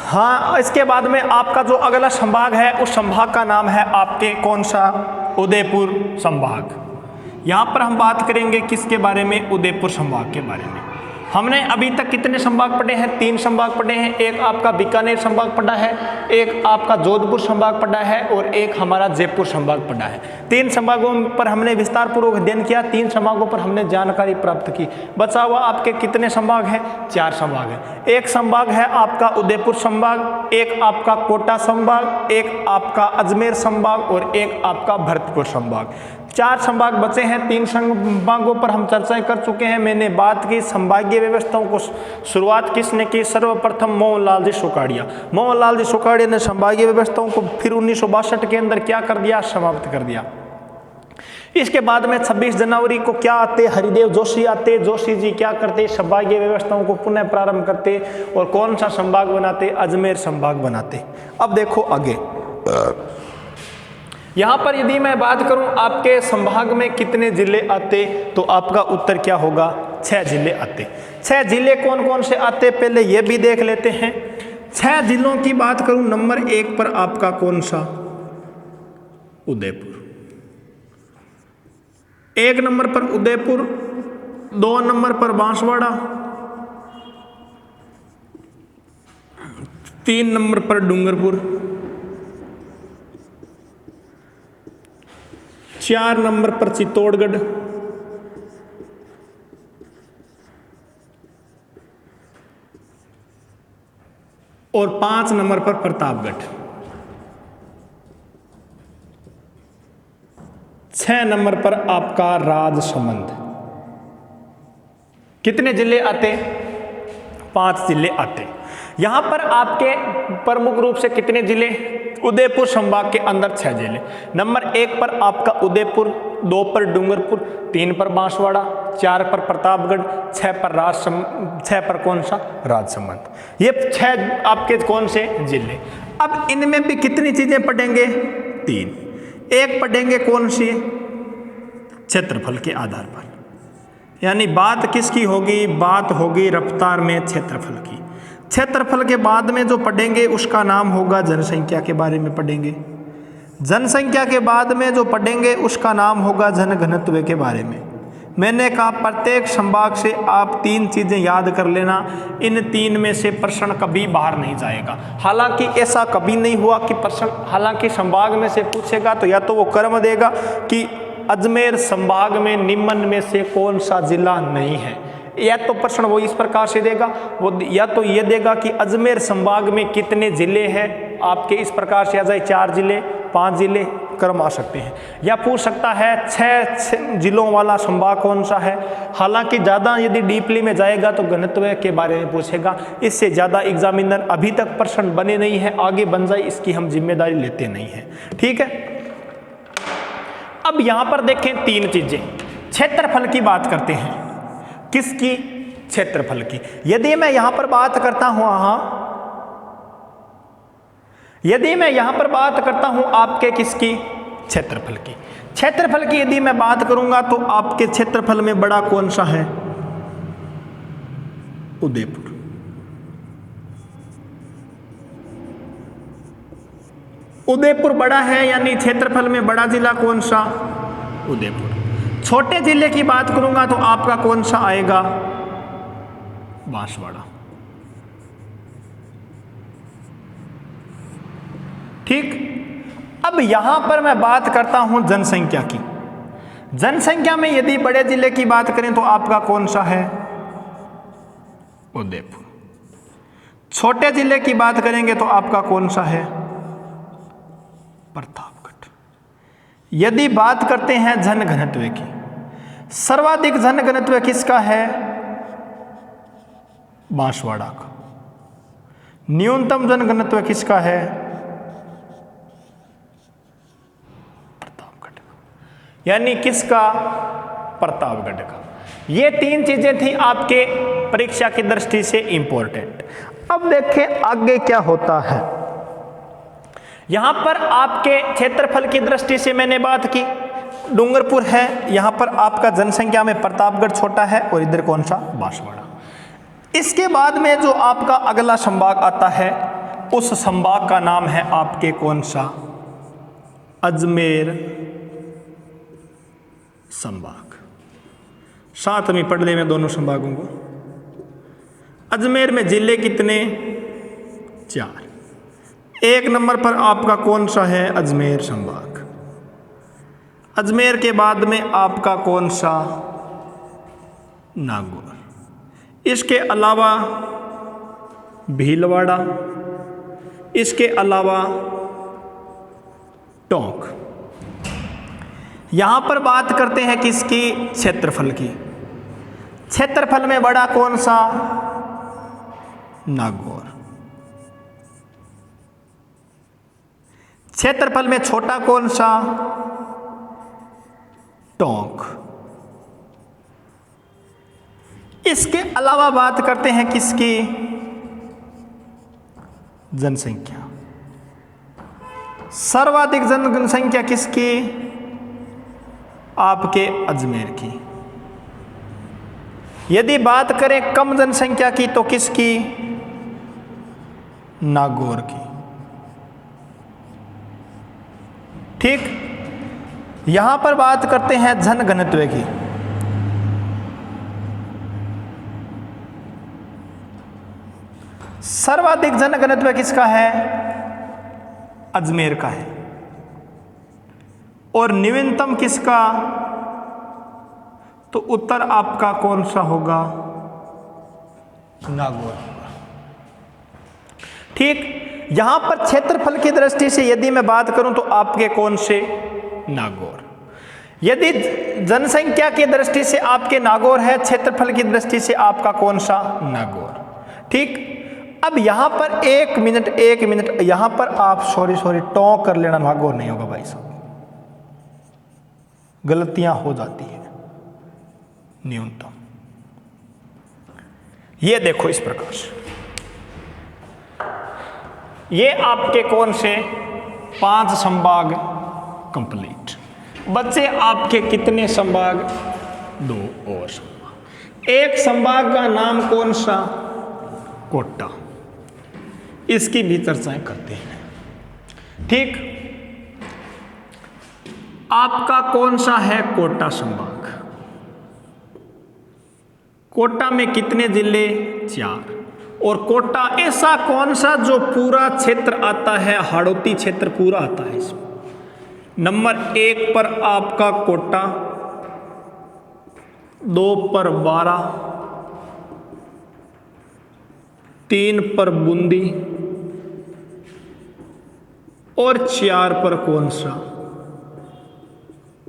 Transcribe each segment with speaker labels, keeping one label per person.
Speaker 1: हाँ, इसके बाद में आपका जो अगला संभाग है उस संभाग का नाम है आपके कौन सा? उदयपुर संभाग। यहाँ पर हम बात करेंगे किसके बारे में? उदयपुर संभाग के बारे में। हमने अभी तक कितने संभाग पढ़े हैं? 3 संभाग पढ़े हैं। एक आपका बीकानेर संभाग पढ़ा है, एक आपका जोधपुर संभाग पढ़ा है और एक हमारा जयपुर संभाग पढ़ा है। 3 संभागों पर हमने विस्तार पूर्वक अध्ययन किया, 3 संभागों पर हमने जानकारी प्राप्त की। बचा हुआ आपके कितने संभाग हैं? 4 संभाग हैं। एक संभाग है आपका उदयपुर संभाग, एक आपका कोटा संभाग, एक आपका अजमेर संभाग और एक आपका भरतपुर संभाग। 4 संभाग बचे हैं। 3 संभागों पर हम चर्चा कर चुके हैं। मैंने बात की संभागीय व्यवस्थाओं को शुरुआत किसने की? सर्वप्रथम मोहनलाल जी सुखाड़िया। मोहनलाल जी सुखाड़िया ने संभागीय व्यवस्थाओं को फिर 1962 के अंदर क्या कर दिया? समाप्त कर दिया। इसके बाद में 26 जनवरी को क्या आते? हरिदेव जोशी आते। जोशी जी क्या करते? संभागीय व्यवस्थाओं को पुनः प्रारंभ करते और कौन सा संभाग बनाते? अजमेर संभाग बनाते। अब देखो आगे, यहाँ पर यदि मैं बात करूं आपके संभाग में कितने जिले आते, तो आपका उत्तर क्या होगा? 6 जिले आते। 6 जिले कौन कौन से आते पहले ये भी देख लेते हैं। 6 जिलों की बात करूं, नंबर 1 पर आपका कौन सा? उदयपुर। 1 नंबर पर उदयपुर, 2 नंबर पर बांसवाड़ा, 3 नंबर पर डूंगरपुर, 4 नंबर पर चित्तौड़गढ़, और 5 नंबर पर प्रतापगढ़। 6 नंबर पर आपका राजसमंद। कितने जिले आते? 5 जिले आते। यहां पर आपके प्रमुख रूप से कितने जिले? उदयपुर संभाग के अंदर 6 जिले। नंबर 1 पर आपका उदयपुर, 2 पर डूंगरपुर, 3 पर बांसवाड़ा, 4 पर प्रतापगढ़, 6 पर कौन सा? राजसमंद। ये 6 आपके कौन से जिले। अब इनमें भी कितनी चीजें पढ़ेंगे? 3। एक पढ़ेंगे कौन सी? क्षेत्रफल के आधार पर, यानी बात किसकी होगी? बात होगी रफ्तार में क्षेत्रफल की। क्षेत्रफल के बाद में जो पढ़ेंगे उसका नाम होगा जनसंख्या के बारे में पढ़ेंगे। जनसंख्या के बाद में जो पढ़ेंगे उसका नाम होगा जनघनत्व के बारे में। मैंने कहा प्रत्येक संभाग से आप 3 चीजें याद कर लेना। इन 3 में से प्रश्न कभी बाहर नहीं जाएगा। हालांकि ऐसा कभी नहीं हुआ कि प्रश्न हालांकि संभाग में से पूछेगा तो या तो वो क्रम देगा कि अजमेर संभाग में निम्न में से कौन सा जिला नहीं है, या तो प्रश्न वो इस प्रकार से देगा, वो या तो ये देगा कि अजमेर संभाग में कितने जिले हैं। आपके इस प्रकार से आ जाए 4 जिले, 5 जिले, क्रम आ सकते हैं। या पूछ सकता है 6 जिलों वाला संभाग कौन सा है। हालांकि ज़्यादा यदि डीपली में जाएगा तो घनत्व के बारे में पूछेगा। इससे ज़्यादा एग्जामिनर अभी तक प्रश्न बने नहीं है, आगे बन जाए इसकी हम जिम्मेदारी लेते नहीं हैं। ठीक है। अब यहाँ पर देखें 3 चीजें। क्षेत्रफल की बात करते हैं। किसकी? क्षेत्रफल की। यदि मैं यहां पर बात करता हूं यदि मैं यहां पर बात करता हूं आपके किसकी? क्षेत्रफल की। क्षेत्रफल की यदि मैं बात करूंगा तो आपके क्षेत्रफल में बड़ा कौन सा है? उदयपुर। उदयपुर बड़ा है, यानी क्षेत्रफल में बड़ा जिला कौन सा? उदयपुर। छोटे जिले की बात करूंगा तो आपका कौन सा आएगा? बांसवाड़ा। ठीक। अब यहां पर मैं बात करता हूं जनसंख्या की। जनसंख्या में यदि बड़े जिले की बात करें तो आपका कौन सा है? उदयपुर। छोटे जिले की बात करेंगे तो आपका कौन सा है? प्रतापगढ़। यदि बात करते हैं जनघनत्व की, सर्वाधिक जनघनत्व किसका है? बांसवाड़ा का। न्यूनतम जनघनत्व किसका है? प्रतापगढ़ का। यानी किसका? प्रतापगढ़ का। ये 3 चीजें थी आपके परीक्षा की दृष्टि से इंपॉर्टेंट। अब देखें आगे क्या होता है। यहां पर आपके क्षेत्रफल की दृष्टि से मैंने बात की, डूंगरपुर है, यहां पर आपका जनसंख्या में प्रतापगढ़ छोटा है और इधर कौन सा? बांसवाड़ा। इसके बाद में जो आपका अगला संभाग आता है उस संभाग का नाम है आपके कौन सा? अजमेर संभाग। साथ में पढ़ ले मैं दोनों संभागों को। अजमेर में जिले कितने? 4। 1 नंबर पर आपका कौन सा है? अजमेर संभाग। अजमेर के बाद में आपका कौन सा? नागौर। इसके अलावा भीलवाड़ा, इसके अलावा टोंक। यहां पर बात करते हैं किसकी? क्षेत्रफल की। क्षेत्रफल में बड़ा कौन सा? नागौर। क्षेत्रफल में छोटा कौन सा? टोंक। इसके अलावा बात करते हैं किसकी? जनसंख्या। सर्वाधिक जनसंख्या किसकी? आपके अजमेर की। यदि बात करें कम जनसंख्या की तो किसकी? नागौर की। ठीक। यहां पर बात करते हैं जनघनत्व की। सर्वाधिक जनघनत्व किसका है? अजमेर का है। और न्यूनतम किसका? तो उत्तर आपका कौन सा होगा? नागौर। ठीक। यहां पर क्षेत्रफल की दृष्टि से यदि मैं बात करूं तो आपके कौन से? नागौर। यदि जनसंख्या की दृष्टि से आपके नागौर है, क्षेत्रफल की दृष्टि से आपका कौन सा? नागौर। ठीक। अब यहां पर 1 मिनट यहां पर आप सॉरी टोंक कर लेना, नागौर नहीं होगा भाई साहब, गलतियां हो जाती है। न्यूनतम ये देखो इस प्रकार से, ये आपके कौन से? 5 संभाग कंप्लीट। बच्चे आपके कितने संभाग? 2 और संभाग। एक संभाग का नाम कौन सा? कोटा। इसकी भी चर्चाएं करते हैं। ठीक। आपका कौन सा है? कोटा संभाग। कोटा में कितने जिले? 4। और कोटा ऐसा कौन सा जो पूरा क्षेत्र आता है? हाड़ौती क्षेत्र पूरा आता है इसमें। नंबर 1 पर आपका कोटा, 2 पर 12, 3 पर बूंदी और 4 पर कौन सा?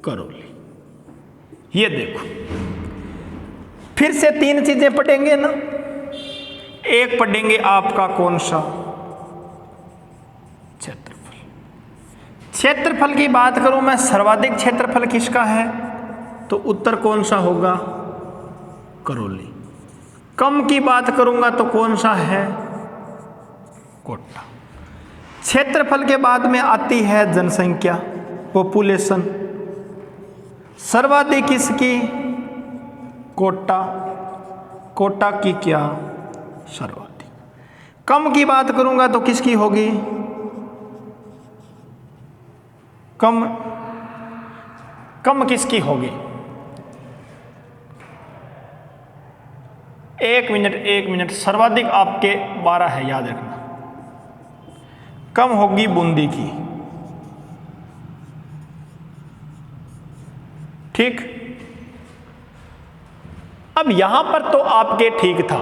Speaker 1: करौली। ये देखो फिर से 3 चीजें पढ़ेंगे ना। एक पढ़ेंगे आपका कौन सा? क्षेत्रफल। क्षेत्रफल की बात करूं मैं, सर्वाधिक क्षेत्रफल किसका है? तो उत्तर कौन सा होगा? करौली। कम की बात करूंगा तो कौन सा है? कोटा। क्षेत्रफल के बाद में आती है जनसंख्या, पॉपुलेशन। सर्वाधिक किसकी? कोटा। कोटा की क्या? सर्वाधिक। कम की बात करूंगा तो किसकी होगी? कम किसकी होगी? 1 मिनट। सर्वाधिक आपके 12 है, याद रखना। कम होगी बूंदी की। ठीक। अब यहां पर तो आपके ठीक था।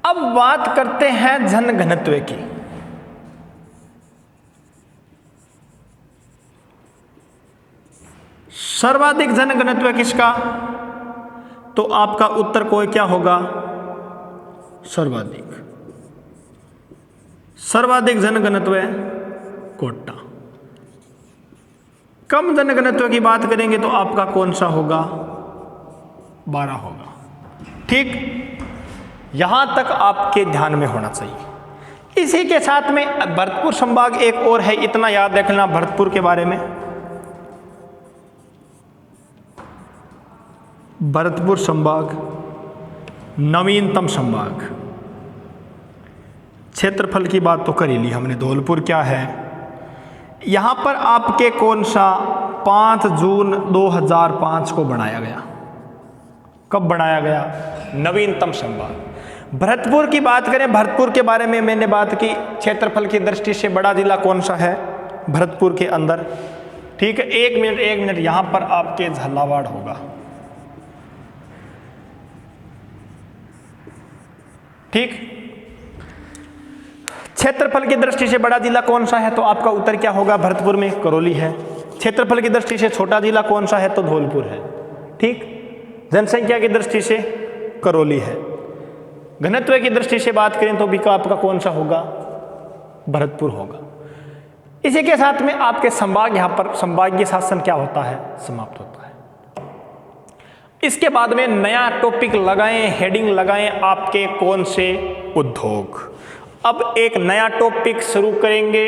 Speaker 1: अब बात करते हैं जनघनत्व की। सर्वाधिक जनघनत्व किसका? तो आपका उत्तर कोई क्या होगा? सर्वाधिक जनघनत्व कोटा। कम जनघनत्व की बात करेंगे तो आपका कौन सा होगा? 12 होगा। ठीक। यहां तक आपके ध्यान में होना चाहिए। इसी के साथ में भरतपुर संभाग एक और है, इतना याद रखना भरतपुर के बारे में। भरतपुर संभाग नवीनतम संभाग, क्षेत्रफल की बात तो कर ही ली हमने, धौलपुर क्या है। यहाँ पर आपके कौन सा 5 जून 2005 को बनाया गया। कब बनाया गया? नवीनतम संभाग। भरतपुर की बात करें, भरतपुर के बारे में मैंने बात की, क्षेत्रफल की दृष्टि से बड़ा जिला कौन सा है भरतपुर के अंदर। ठीक है, एक मिनट, यहाँ पर आपके झालावाड़ होगा। ठीक, क्षेत्रफल की दृष्टि से बड़ा जिला कौन सा है, तो आपका उत्तर क्या होगा? भरतपुर में करौली है। क्षेत्रफल की दृष्टि से छोटा जिला कौन सा है, तो धौलपुर है। ठीक, जनसंख्या की दृष्टि से करौली है। घनत्व की दृष्टि से बात करें तो भी आपका कौन सा होगा? भरतपुर होगा। इसी के साथ में आपके संभाग, यहाँ पर संभागीय शासन क्या होता है? समाप्त होता है। इसके बाद में नया टॉपिक लगाएं, हेडिंग लगाएं, आपके कौन से उद्योग। अब एक नया टॉपिक शुरू करेंगे